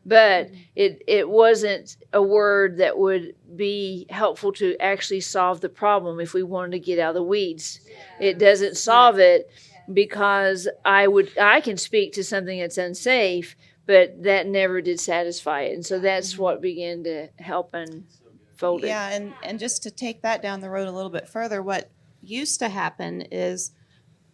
But it wasn't a word that would be helpful to actually solve the problem if we wanted to get out of the weeds. It doesn't solve it because I can speak to something that's unsafe, but that never did satisfy it. And so that's what began to help unfold it. Yeah, and just to take that down the road a little bit further, what used to happen is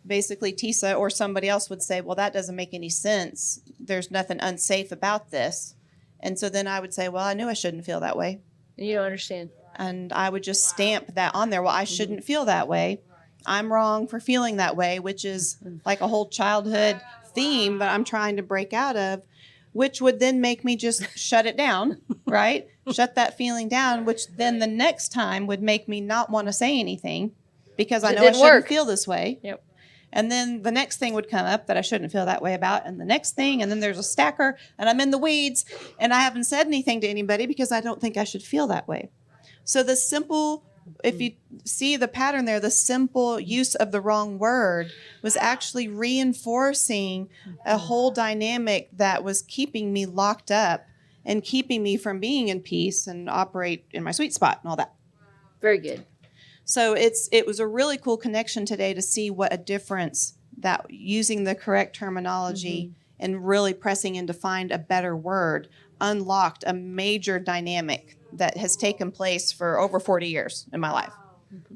basically Tisa or somebody else would say, well, that doesn't make any sense. There's nothing unsafe about this. And so then I would say, well, I knew I shouldn't feel that way. You don't understand. And I would just stamp that on there. Well, I shouldn't feel that way. I'm wrong for feeling that way, which is like a whole childhood theme that I'm trying to break out of, which would then make me just shut it down, right? Shut that feeling down, which then the next time would make me not want to say anything because I know I shouldn't feel this way. Yep. And then the next thing would come up that I shouldn't feel that way about, and the next thing, and then there's a stacker, and I'm in the weeds, and I haven't said anything to anybody because I don't think I should feel that way. So the simple, if you see the pattern there, the simple use of the wrong word was actually reinforcing a whole dynamic that was keeping me locked up and keeping me from being in peace and operate in my sweet spot and all that. Very good. So it was a really cool connection today to see what a difference that using the correct terminology and really pressing in to find a better word unlocked a major dynamic that has taken place for over 40 years in my life.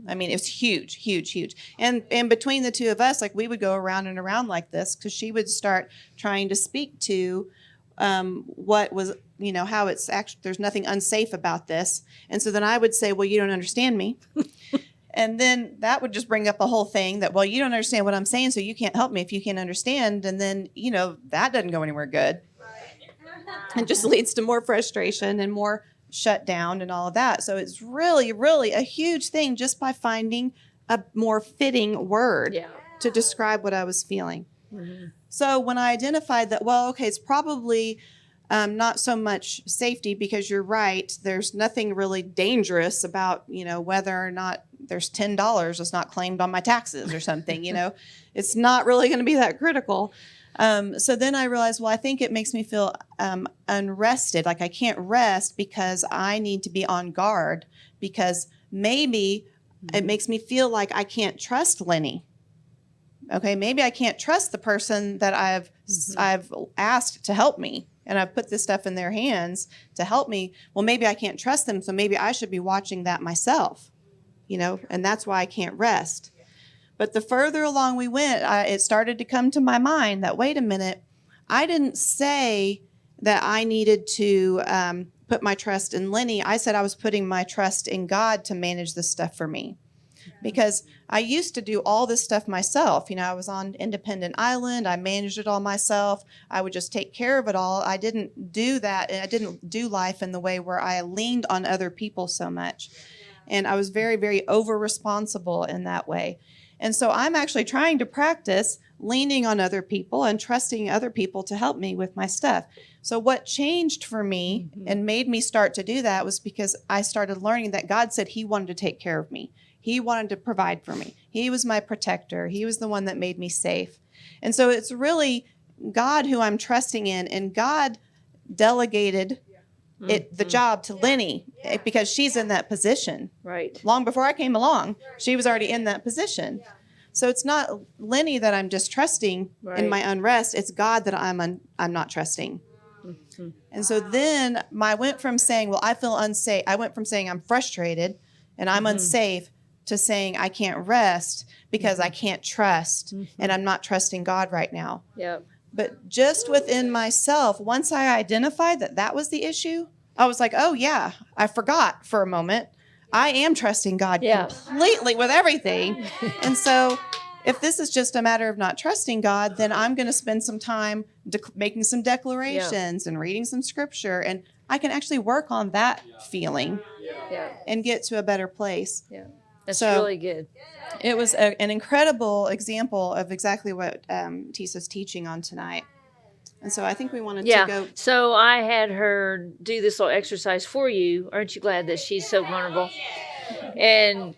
I mean, it's huge, huge, huge. And between the two of us, like we would go around and around like this because she would start trying to speak to what was, how it's actually, there's nothing unsafe about this. And so then I would say, well, you don't understand me. And then that would just bring up a whole thing that, well, you don't understand what I'm saying, so you can't help me if you can't understand. And then, that doesn't go anywhere good. It just leads to more frustration and more shut down and all of that. So it's really, really a huge thing just by finding a more fitting word to describe what I was feeling. So when I identified that, well, okay, it's probably not so much safety because you're right. There's nothing really dangerous about, whether or not there's $10 that's not claimed on my taxes or something, it's not really going to be that critical. So then I realized, well, I think it makes me feel unrested. Like I can't rest because I need to be on guard because maybe it makes me feel like I can't trust Lenny. Okay, maybe I can't trust the person that I've asked to help me, and I've put this stuff in their hands to help me. Well, maybe I can't trust them, so maybe I should be watching that myself, and that's why I can't rest. But the further along we went, it started to come to my mind that, wait a minute, I didn't say that I needed to put my trust in Lenny. I said I was putting my trust in God to manage this stuff for me. Because I used to do all this stuff myself. I was on Independent Island. I managed it all myself. I would just take care of it all. I didn't do that. And I didn't do life in the way where I leaned on other people so much. And I was very, very over-responsible in that way. And so I'm actually trying to practice leaning on other people and trusting other people to help me with my stuff. So what changed for me and made me start to do that was because I started learning that God said he wanted to take care of me. He wanted to provide for me. He was my protector. He was the one that made me safe. And so it's really God who I'm trusting in, and God delegated the job to Lenny because she's in that position. Right. Long before I came along, she was already in that position. So it's not Lenny that I'm just trusting in my unrest. It's God that I'm not trusting. And so then I went from saying, well, I feel unsafe. I went from saying I'm frustrated and I'm unsafe to saying I can't rest because I can't trust and I'm not trusting God right now. Yep. But just within myself, once I identified that that was the issue, I was like, oh, yeah, I forgot for a moment. I am trusting God completely with everything. And so if this is just a matter of not trusting God, then I'm going to spend some time making some declarations and reading some scripture. And I can actually work on that feeling and get to a better place. Yeah. That's So, really good. It was an incredible example of exactly what Tisa's teaching on tonight. And so I think we wanted to go. So I had her do this little exercise for you. Aren't you glad that she's so vulnerable? And,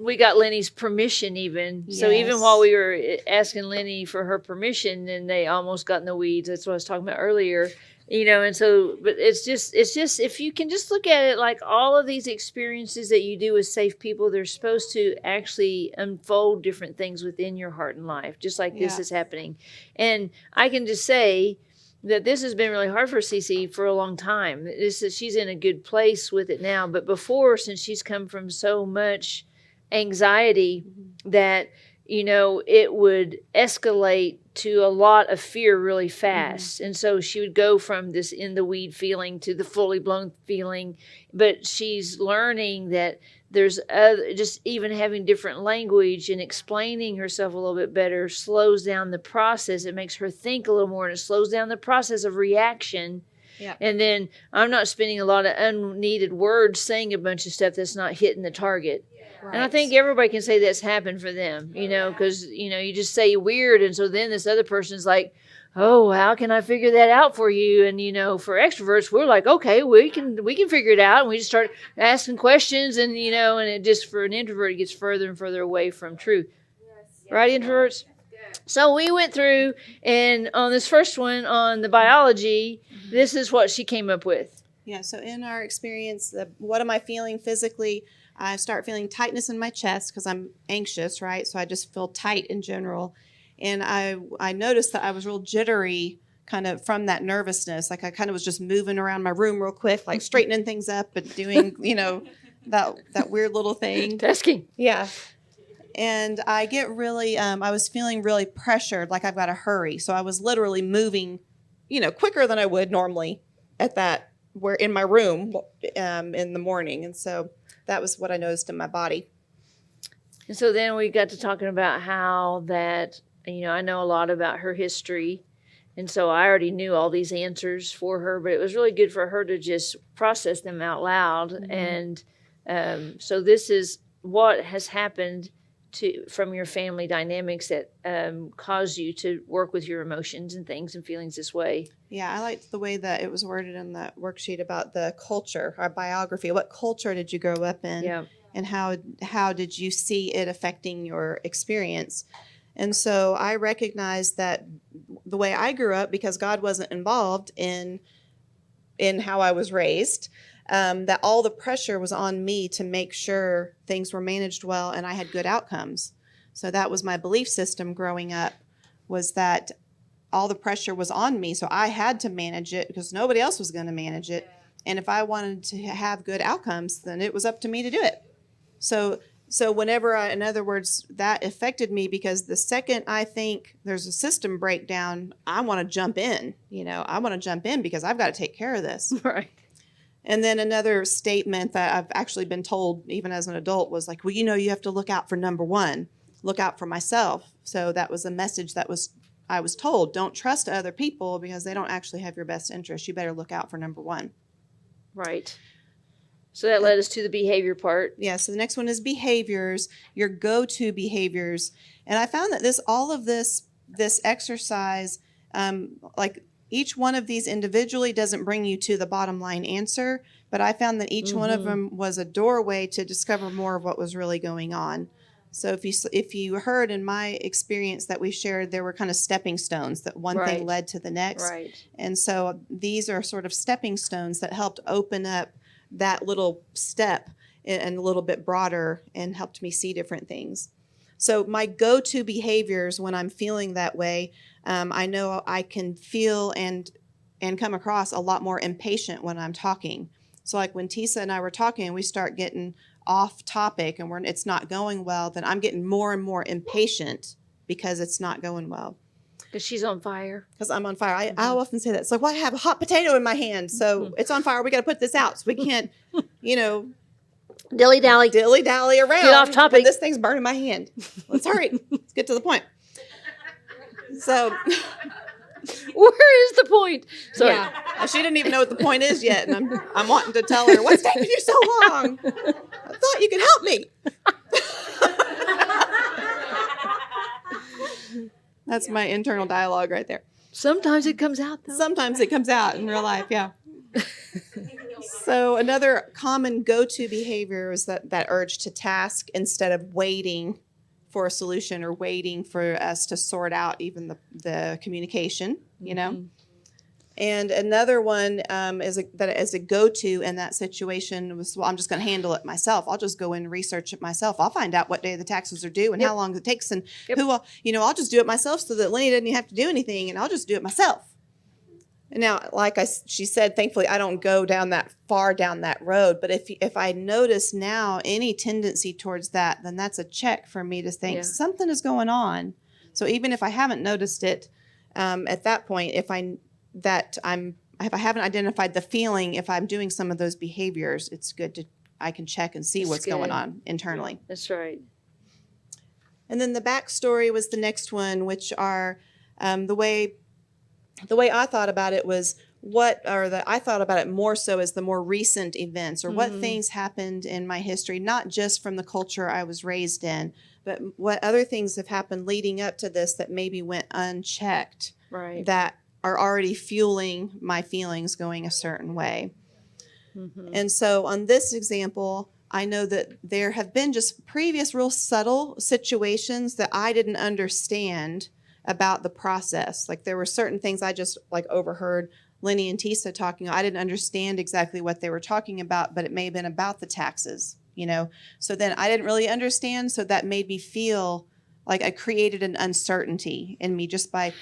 we got Lenny's permission even. Yes. So even while we were asking Lenny for her permission, and they almost got in the weeds. That's what I was talking about earlier. And so, but it's just, if you can just look at it like all of these experiences that you do with safe people, they're supposed to actually unfold different things within your heart and life, just like this is happening. And I can just say that this has been really hard for Cece for a long time. She's in a good place with it now. But before, since she's come from so much anxiety that, it would escalate to a lot of fear really fast. And so she would go from this in the weed feeling to the fully blown feeling. But she's learning that there's just even having different language and explaining herself a little bit better slows down the process. It makes her think a little more, and it slows down the process of reaction. Yeah. And then I'm not spending a lot of unneeded words saying a bunch of stuff that's not hitting the target. And I think everybody can say that's happened for them, because, you just say weird. And so then this other person's like, oh, how can I figure that out for you? And, for extroverts, we're like, okay, we can figure it out. And we just start asking questions and, and it just, for an introvert, it gets further and further away from truth. Right, introverts? So we went through, and on this first one, on the biology, this is what she came up with. Yeah, so in our experience, what am I feeling physically? I start feeling tightness in my chest because I'm anxious, right? So I just feel tight in general. And I noticed that I was real jittery kind of from that nervousness. Like I kind of was just moving around my room real quick, like straightening things up and doing, that weird little thing. Tasking. Yeah. And I get really, I was feeling really pressured, like I've got to hurry. So I was literally moving, quicker than I would normally we're in my room in the morning. And so that was what I noticed in my body. And so then we got to talking about how that, I know a lot about her history. And so I already knew all these answers for her, but it was really good for her to just process them out loud. Mm-hmm. And so this is what has happened from your family dynamics that cause you to work with your emotions and things and feelings this way. Yeah, I liked the way that it was worded in that worksheet about the culture, our biography. What culture did you grow up in? Yeah. And how did you see it affecting your experience? And so I recognized that the way I grew up, because God wasn't involved in how I was raised, that all the pressure was on me to make sure things were managed well and I had good outcomes. So that was my belief system growing up, was that all the pressure was on me. So I had to manage it because nobody else was going to manage it. And if I wanted to have good outcomes, then it was up to me to do it. So whenever in other words, that affected me, because the second I think there's a system breakdown, I want to jump in. I want to jump in because I've got to take care of this. Right. And then another statement that I've actually been told, even as an adult, was like, well, you have to look out for number one, look out for myself. So that was a message I was told, don't trust other people because they don't actually have your best interest. You better look out for number one. Right. So that led us to the behavior part. Yeah. So the next one is behaviors, your go-to behaviors. And I found that all of this exercise, like each one of these individually doesn't bring you to the bottom line answer, but I found that each one of them was a doorway to discover more of what was really going on. So if you heard in my experience that we shared, there were kind of stepping stones that one thing led to the next. Right. And so these are sort of stepping stones that helped open up that little step and a little bit broader and helped me see different things. So my go-to behaviors when I'm feeling that way, I know I can feel and come across a lot more impatient when I'm talking. So like when Tisa and I were talking and we start getting off topic and it's not going well, then I'm getting more and more impatient because it's not going well. Because she's on fire. Because I'm on fire. I often say that. It's like, well, I have a hot potato in my hand, so it's on fire. We got to put this out. So we can't, dilly-dally around. Get off topic. This thing's burning my hand. Let's hurry. Let's get to the point. So, where is the point? Sorry. Yeah, she didn't even know what the point is yet, and I'm wanting to tell her, what's taking you so long? I thought you could help me. That's my internal dialogue right there. Sometimes it comes out, though. Sometimes it comes out in real life, yeah. So another common go-to behavior is that urge to task instead of waiting for a solution or waiting for us to sort out even the communication, And another one is a go-to in that situation was, well, I'm just going to handle it myself. I'll just go in and research it myself. I'll find out what day the taxes are due and how long it takes and I'll just do it myself so that Lenny doesn't have to do anything, and I'll just do it myself. And now, she said, thankfully, I don't go down that far down that road. But if I notice now any tendency towards that, then that's a check for me to think something is going on. So even if I haven't noticed it at that point, if I haven't identified the feeling, if I'm doing some of those behaviors, it's good I can check and see what's going on internally. That's right. And then the backstory was the next one, which are the way I thought about it was, I thought about it more so as the more recent events, or what things happened in my history, not just from the culture I was raised in, but what other things have happened leading up to this that maybe went unchecked, Right. that are already fueling my feelings going a certain way. And so on this example, I know that there have been just previous real subtle situations that I didn't understand about the process. Like there were certain things I just like overheard Lenny and Tisa talking. I didn't understand exactly what they were talking about, but it may have been about the taxes, you know? So then I didn't really understand. So that made me feel like I created an uncertainty in me just by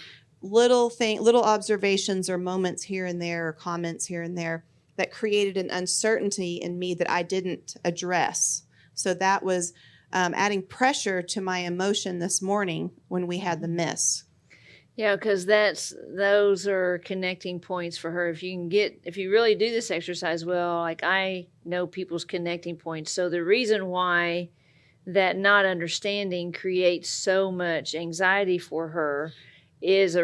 little observations or moments here and there, or comments here and there, that created an uncertainty in me that I didn't address. So that was adding pressure to my emotion this morning when we had the miss. Yeah, because those are connecting points for her. If you really do this exercise well, like I know people's connecting points. So the reason why that not understanding creates so much anxiety for her there's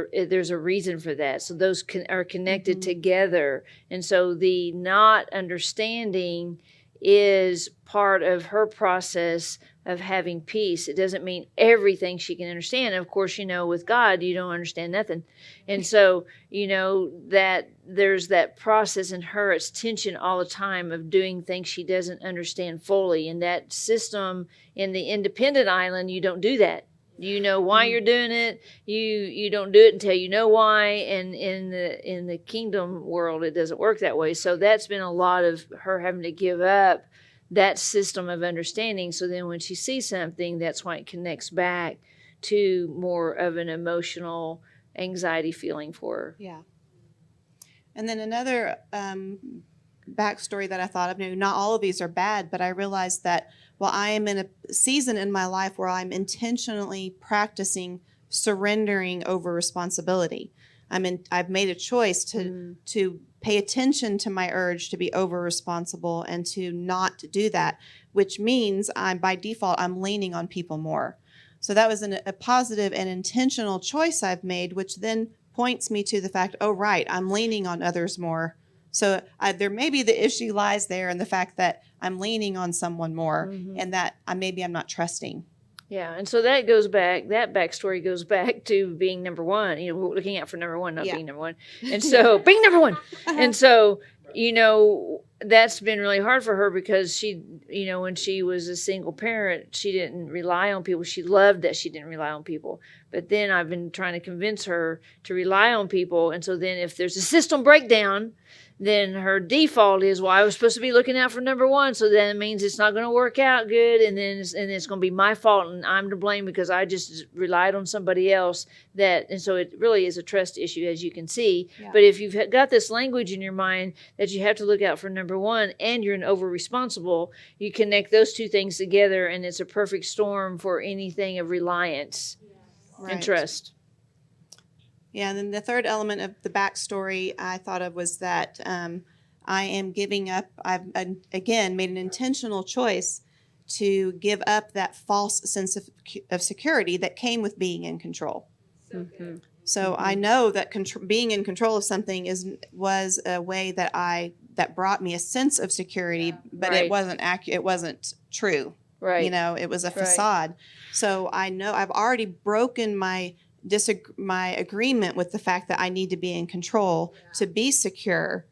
a reason for that. So those are connected together. And so the not understanding is part of her process of having peace. It doesn't mean everything she can understand. Of course, with God, you don't understand nothing. And so, that there's that process in her. It's tension all the time of doing things she doesn't understand fully. And that system in the independent island, you don't do that. You know why you're doing it. You don't do it until you know why. And in the kingdom world, it doesn't work that way. So that's been a lot of her having to give up that system of understanding. So then when she sees something, that's why it connects back to more of an emotional anxiety feeling for her. Yeah. And then another backstory that I thought of, not all of these are bad, but I realized that while I am in a season in my life where I'm intentionally practicing surrendering over responsibility. I've made a choice to pay attention to my urge to be over responsible and to not do that, which means by default, I'm leaning on people more. So that was a positive and intentional choice I've made, which then points me to the fact, oh, right, I'm leaning on others more. So there maybe the issue lies there in the fact that I'm leaning on someone more and that maybe I'm not trusting. Yeah, and so that backstory goes back to being number one. We're looking out for number one, not being number one. And so being number one. And so, that's been really hard for her because she, when she was a single parent, she didn't rely on people. She loved that she didn't rely on people. But then I've been trying to convince her to rely on people. And so then if there's a system breakdown, then her default is, well, I was supposed to be looking out for number one. So then it means it's not going to work out good. And then it's going to be my fault and I'm to blame because I just relied on somebody else. And so it really is a trust issue, as you can see. Yeah. But if you've got this language in your mind that you have to look out for number one and you're an over responsible, you connect those two things together and it's a perfect storm for anything of reliance and trust. Yeah, and then the third element of the backstory I thought of was that I am giving up. I've, again, made an intentional choice to give up that false sense of security that came with being in control. Mm-hmm. So I know that being in control of something was a way that brought me a sense of security, but it wasn't accurate. It wasn't true. Right. It was a facade. Right. So I know I've already broken my agreement with the fact that I need to be in control to be secure.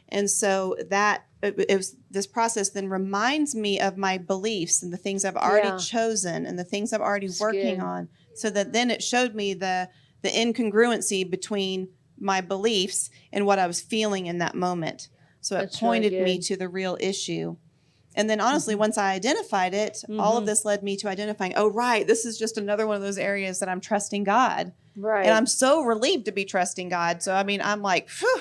And so this process then reminds me of my beliefs and the things I've already chosen and the things I'm already working on. So that then it showed me the incongruency between my beliefs and what I was feeling in that moment. So it pointed me to the real issue. And then honestly, once I identified it, all of this led me to identifying, oh, right, this is just another one of those areas that I'm trusting God. Right. And I'm so relieved to be trusting God. So, I'm like, phew,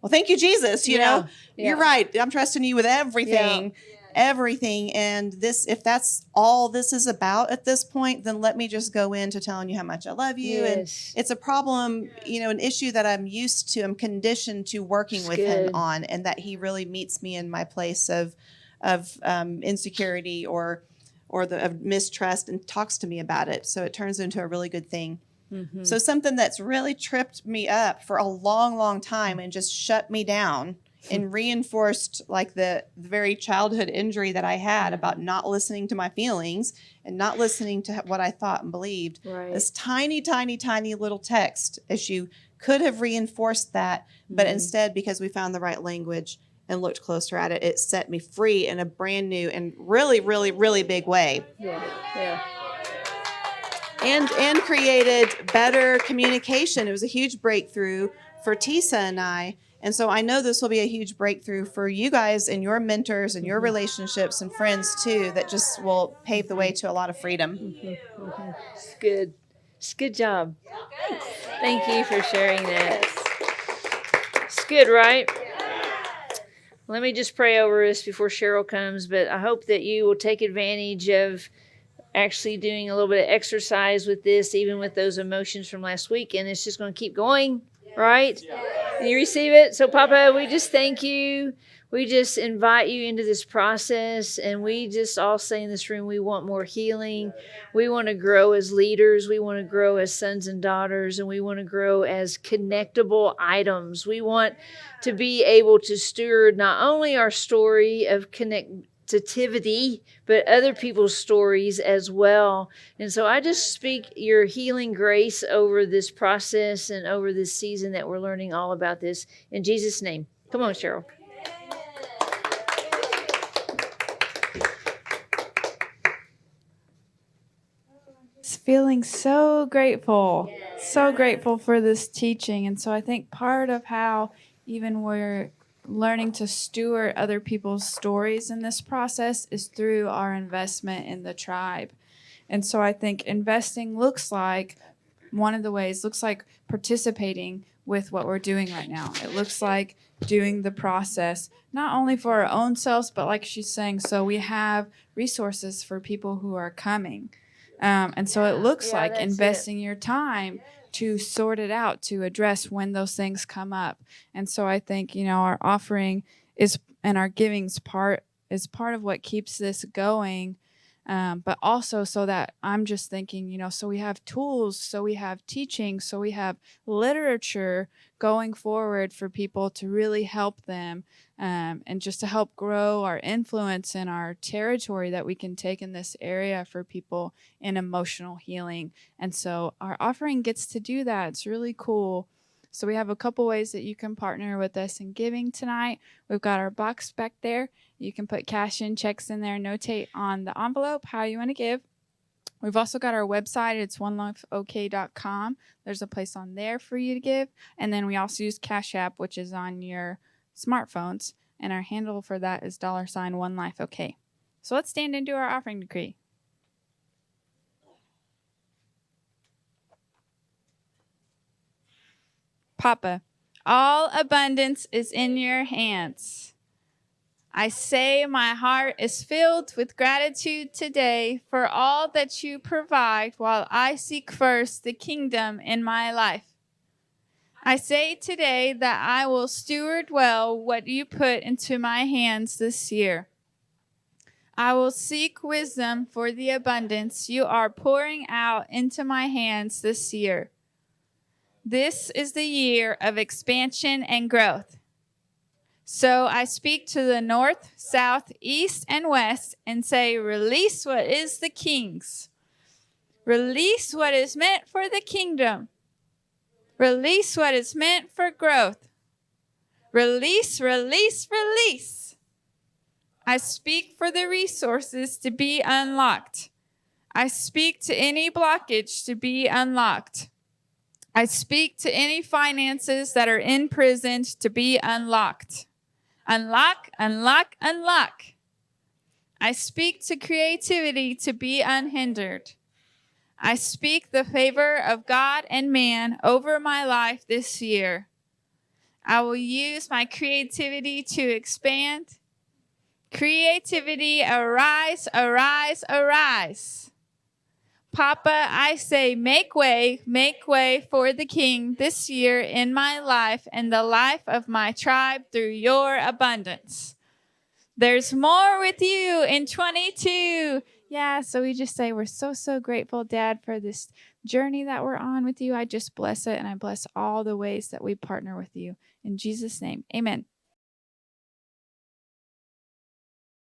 well, thank you, Jesus. You're right. I'm trusting you with everything, everything. And if that's all this is about at this point, then let me just go into telling you how much I love you. Yes. And it's a problem, an issue that I'm conditioned to working with him on, and that he really meets me in my place of insecurity or of mistrust and talks to me about it. So it turns into a really good thing. Mm-hmm. So something that's really tripped me up for a long, long time and just shut me down and reinforced like the very childhood injury that I had about not listening to my feelings and not listening to what I thought and believed. Right. This tiny, tiny, tiny little text issue could have reinforced that, but instead, because we found the right language and looked closer at it, it set me free in a brand new and really, really, really big way. Yeah. And created better communication. It was a huge breakthrough for Tisa and I. And so I know this will be a huge breakthrough for you guys and your mentors and your relationships and friends too, that just will pave the way to a lot of freedom. It's good. It's a good job. Thank you for sharing that. It's good, right? Let me just pray over us before Cheryl comes, but I hope that you will take advantage of actually doing a little bit of exercise with this, even with those emotions from last week, and it's just going to keep going, right? And you receive it. So, Papa, we just thank you. We just invite you into this process, and we just all say in this room, we want more healing. We want to grow as leaders. We want to grow as sons and daughters, and we want to grow as connectable items. We want to be able to steward not only our story of connectivity, but other people's stories as well. And so I just speak your healing grace over this process and over this season that we're learning all about this. In Jesus' name. Come on, Cheryl. Feeling so grateful for this teaching. And so I think part of how even we're learning to steward other people's stories in this process is through our investment in the tribe. And so I think investing looks like, one of the ways looks like participating with what we're doing right now. It looks like doing the process, not only for our own selves, but like she's saying, so we have resources for people who are coming. And so it looks like investing your time to sort it out, to address when those things come up. And so I think, our offering is, and our giving's part of what keeps this going. But also so that I'm just thinking, so we have tools, so we have teaching, so we have literature going forward for people to really help them, and just to help grow our influence and our territory that we can take in this area for people in emotional healing. And so our offering gets to do that. It's really cool. So we have a couple ways that you can partner with us in giving tonight. We've got our box back there. You can put cash in, checks in there, notate on the envelope how you want to give. We've also got our website. It's onelifeok.com. There's a place on there for you to give. And then we also use Cash App, which is on your smartphones. And our handle for that is $OneLifeOK. So let's stand and do our offering decree. Papa, all abundance is in your hands. I say my heart is filled with gratitude today for all that you provide while I seek first the kingdom in my life. I say today that I will steward well what you put into my hands this year. I will seek wisdom for the abundance you are pouring out into my hands this year. This is the year of expansion and growth. So I speak to the north, south, east, and west and say, release what is the king's. Release what is meant for the kingdom. Release what is meant for growth. Release, release, release. I speak for the resources to be unlocked. I speak to any blockage to be unlocked. I speak to any finances that are imprisoned to be unlocked. Unlock, unlock, unlock. I speak to creativity to be unhindered. I speak the favor of God and man over my life this year. I will use my creativity to expand. Creativity, arise, arise, arise. Papa, I say, make way for the King this year in my life and the life of my tribe through your abundance. There's more with you in 22. Yeah, so we just say we're so grateful, Dad, for this journey that we're on with you. I just bless it, and I bless all the ways that we partner with you. In Jesus' name, amen.